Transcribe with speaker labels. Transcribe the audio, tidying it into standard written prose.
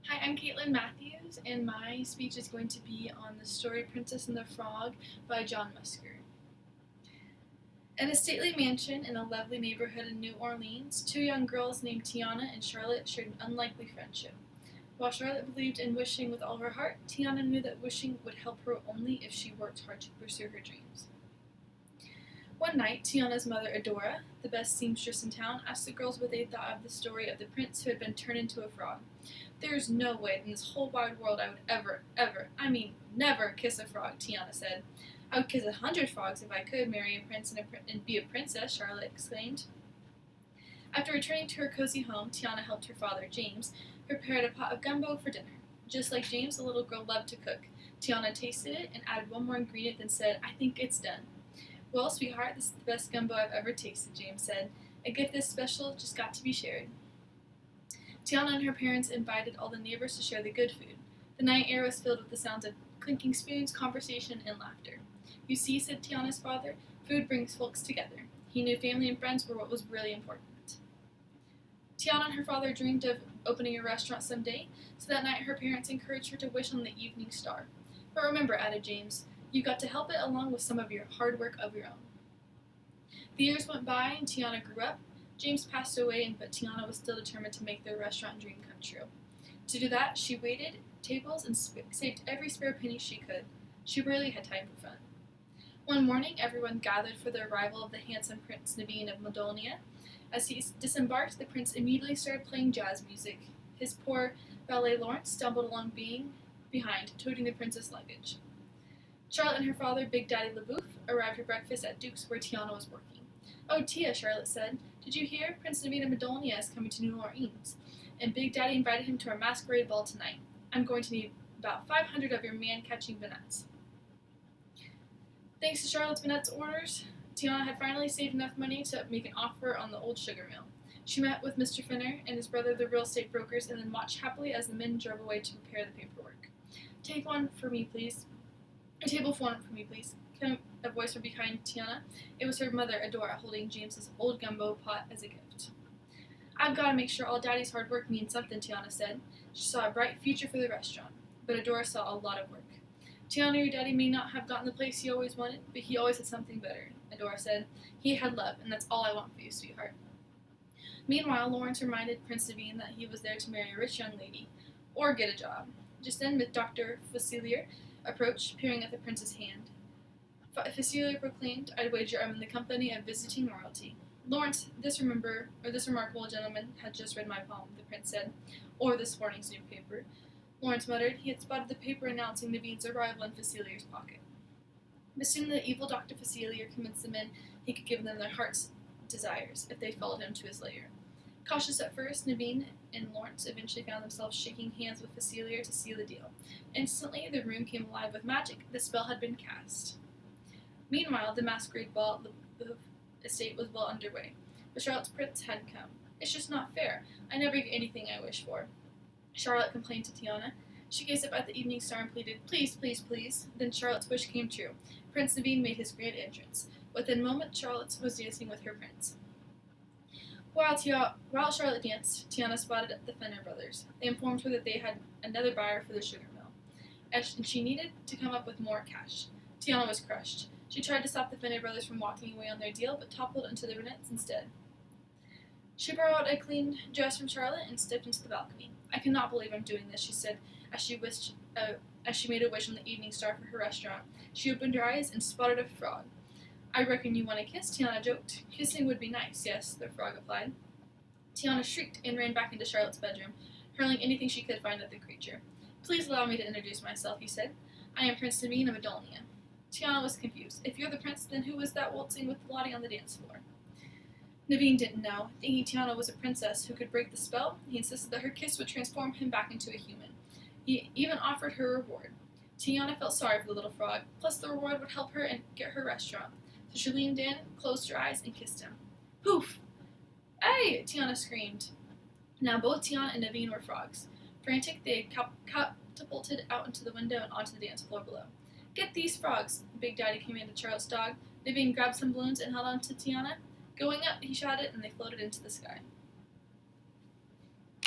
Speaker 1: Hi, I'm Katelyn Matthews, and my speech is going to be on the story Princess and the Frog by John Musker. In a stately mansion in a lovely neighborhood in New Orleans, two young girls named Tiana and Charlotte shared an unlikely friendship. While Charlotte believed in wishing with all her heart, Tiana knew that wishing would help her only if she worked hard to pursue her dreams. One night, Tiana's mother, Adora, the best seamstress in town, asked the girls what they thought of the story of the prince who had been turned into a frog. "There's no way in this whole wide world I would never kiss a frog," Tiana said. "I would kiss 100 frogs if I could marry a prince and be a princess," Charlotte exclaimed. After returning to her cozy home, Tiana helped her father, James, prepare a pot of gumbo for dinner. Just like James, the little girl loved to cook. Tiana tasted it and added one more ingredient, then said, "I think it's done." "Well, sweetheart, this is the best gumbo I've ever tasted," James said. "A gift this special just got to be shared." Tiana and her parents invited all the neighbors to share the good food. The night air was filled with the sounds of clinking spoons, conversation, and laughter. "You see," said Tiana's father, "food brings folks together." He knew family and friends were what was really important. Tiana and her father dreamed of opening a restaurant someday, so that night her parents encouraged her to wish on the evening star. "But remember," added James, "you got to help it along with some of your hard work of your own." The years went by and Tiana grew up. James passed away, but Tiana was still determined to make their restaurant dream come true. To do that, she waited tables and saved every spare penny she could. She rarely had time for fun. One morning, everyone gathered for the arrival of the handsome Prince Naveen of Madonia. As he disembarked, the prince immediately started playing jazz music. His poor valet Lawrence stumbled along behind, toting the prince's luggage. Charlotte and her father, Big Daddy LaBouffe, arrived for breakfast at Duke's where Tiana was working. "Oh, Tia," Charlotte said, "did you hear? Prince Naveen of Madonia is coming to New Orleans, and Big Daddy invited him to our masquerade ball tonight. I'm going to need about 500 of your man-catching bonnets." Thanks to Charlotte's bonnets orders, Tiana had finally saved enough money to make an offer on the old sugar mill. She met with Mr. Finner and his brother, the real estate brokers, and then watched happily as the men drove away to prepare the paperwork. "Take one for me, please. A table for one for me, please," came a voice from behind Tiana. It was her mother, Adora, holding James's old gumbo pot as a gift. "I've got to make sure all Daddy's hard work means something," Tiana said. She saw a bright future for the restaurant, but Adora saw a lot of work. "Tiana, your daddy may not have gotten the place he always wanted, but he always had something better," Adora said. "He had love, and that's all I want for you, sweetheart." Meanwhile, Lawrence reminded Prince Devine that he was there to marry a rich young lady, or get a job. Just then, Dr. Facilier approached, peering at the prince's hand. Facilier proclaimed, "I'd wager I'm in the company of visiting royalty." "Lawrence, this remarkable gentleman had just read my palm," the prince said, "or this morning's newspaper." Lawrence muttered. He had spotted the paper announcing Navine's arrival in Facilier's pocket. But soon the evil Dr. Facilier convinced the men he could give them their heart's desires if they followed him to his lair. Cautious at first, Naveen and Lawrence eventually found themselves shaking hands with Facilier to seal the deal. Instantly, the room came alive with magic. The spell had been cast. Meanwhile, the masquerade ball at the estate was well underway, but Charlotte's prince hadn't come. "It's just not fair. I never get anything I wish for," Charlotte complained to Tiana. She gazed up at the evening star and pleaded, "Please, please, please." Then Charlotte's wish came true. Prince Naveen made his grand entrance. Within a moment, Charlotte was dancing with her prince. While Charlotte danced, Tiana spotted the Fenner brothers. They informed her that they had another buyer for the sugar mill, and she needed to come up with more cash. Tiana was crushed. She tried to stop the Fenner brothers from walking away on their deal, but toppled into the Renettes instead. She borrowed a clean dress from Charlotte and stepped into the balcony. "I cannot believe I'm doing this," she said as she made a wish on the evening star for her restaurant. She opened her eyes and spotted a frog. "I reckon you want a kiss," Tiana joked. "Kissing would be nice, yes," the frog replied. Tiana shrieked and ran back into Charlotte's bedroom, hurling anything she could find at the creature. "Please allow me to introduce myself," he said. "I am Prince Naveen of Adonia." Tiana was confused. If you're the prince, then who was that waltzing with Lottie on the dance floor? Naveen didn't know. Thinking Tiana was a princess who could break the spell, he insisted that her kiss would transform him back into a human. He even offered her a reward. Tiana felt sorry for the little frog, plus the reward would help her and get her restaurant. So she leaned in, closed her eyes, and kissed him. Poof! "Hey!" Tiana screamed. Now both Tiana and Naveen were frogs. Frantic, they catapulted out into the window and onto the dance floor below. "Get these frogs!" Big Daddy commanded Charlotte's dog. Naveen grabbed some balloons and held on to Tiana. Going up, he shouted, and they floated into the sky.